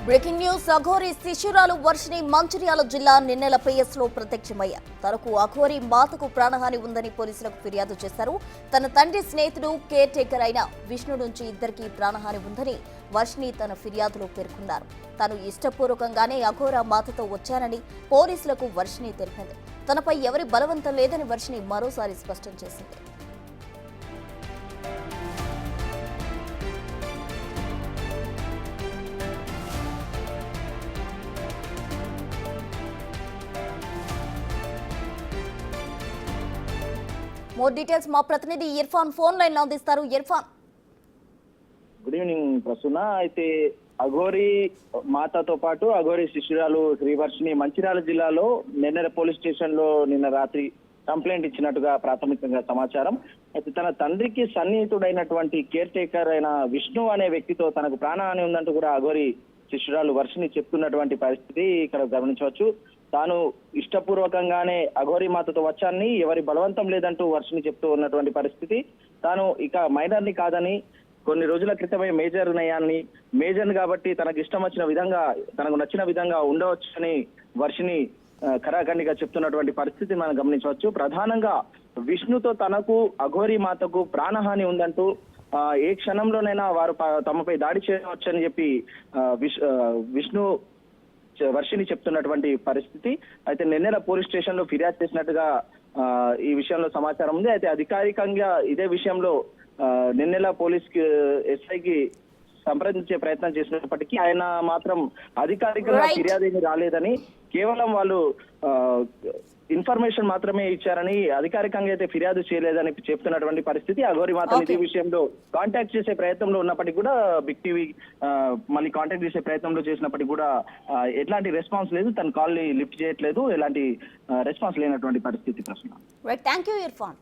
Breaking news. Aghori శిశురాలు వర్షిని మంచిర్యాల జిల్లా నిన్నెల PS లో ప్రత్యక్షమయ్యారు. తనకు అఘోరి మాతకు ప్రాణహాని ఉందని పోలీసులకు ఫిర్యాదు చేశారు. తన తండ్రి స్నేహితుడు కేర్ టేకర్ అయిన విష్ణు నుంచి ఇద్దరికి ప్రాణహాని ఉందని వర్షిని తన ఫిర్యాదులో పేర్కొన్నారు. తాను ఇష్టపూర్వకంగానే అఘోర మాతతో వచ్చానని పోలీసులకు వర్షిని తెలిపింది. తనపై ఎవరి బలవంతం లేదని వర్షిని మరోసారి స్పష్టం చేసింది. మోర్ డీటెయిల్స్ మా ప్రతినిధి ఇర్ఫాన్ ఫోన్ లైన్ లో అందిస్తారు. Irfan, good evening Prasuna. అయితే అఘోరి మాతతో పాటు అఘోరి శిశురాలు శ్రీవర్షిని మంచిర్యాల జిల్లాలో నెన్నెర పోలీస్ స్టేషన్ లో నిన్న రాత్రి కంప్లైంట్ ఇచ్చినట్టుగా ప్రాథమికంగా సమాచారం. అయితే తన తండ్రికి సన్నిహితుడైనటువంటి కేర్ టేకర్ అయిన విష్ణు అనే వ్యక్తితో తనకు ప్రాణహాని ఉందంటూ కూడా అఘోరి శిశురాలు వర్షిని చెప్తున్నటువంటి పరిస్థితి ఇక్కడ గమనించవచ్చు. తాను ఇష్టపూర్వకంగానే అఘోరి మాతతో వచ్చానని ఎవరి బలవంతం లేదంటూ వర్షిని చెప్తూ ఉన్నటువంటి పరిస్థితి. తాను ఇక మైనర్ ని కాదని కొన్ని రోజుల క్రితమే మేజర్ అయ్యానని, మేజర్ కాబట్టి తనకు ఇష్టం వచ్చిన విధంగా తనకు నచ్చిన విధంగా ఉండవచ్చని వర్షిని ఖరాఖండిగా చెప్తున్నటువంటి పరిస్థితి మనం గమనించవచ్చు. ప్రధానంగా విష్ణుతో తనకు అఘోరి మాతకు ప్రాణహాని ఉందంటూ ఏ క్షణంలోనైనా వారు తమపై దాడి చేయవచ్చని చెప్పి విష్ణు వర్షిని చెప్తున్నటువంటి పరిస్థితి. అయితే నిన్నెల పోలీస్ స్టేషన్ లో ఫిర్యాదు చేసినట్టుగా ఈ విషయంలో సమాచారం ఉంది. అయితే అధికారికంగా ఇదే విషయంలో నిన్నెల పోలీస్ ఎస్ఐకి సంప్రదించే ప్రయత్నం చేసినప్పటికీ ఆయన మాత్రం అధికారికంగా ఫిర్యాదు ఏమీ రాలేదని, కేవలం వాళ్ళు ఇన్ఫర్మేషన్ మాత్రమే ఇచ్చారని, అధికారికంగా అయితే ఫిర్యాదు చేయలేదని చెప్తున్నటువంటి పరిస్థితి. అఘోరి మాత ఈ విషయంలో కాంటాక్ట్ చేసే ప్రయత్నంలో ఉన్నప్పటికీ కూడా బిగ్ టీవీ మళ్ళీ కాంటాక్ట్ చేసే ప్రయత్నంలో చేసినప్పటికీ కూడా ఎట్లాంటి రెస్పాన్స్ లేదు. తన కాల్ ని లిఫ్ట్ చేయట్లేదు, ఎలాంటి రెస్పాన్స్ లేనటువంటి పరిస్థితి. ప్రశ్న. Thank you Irfan.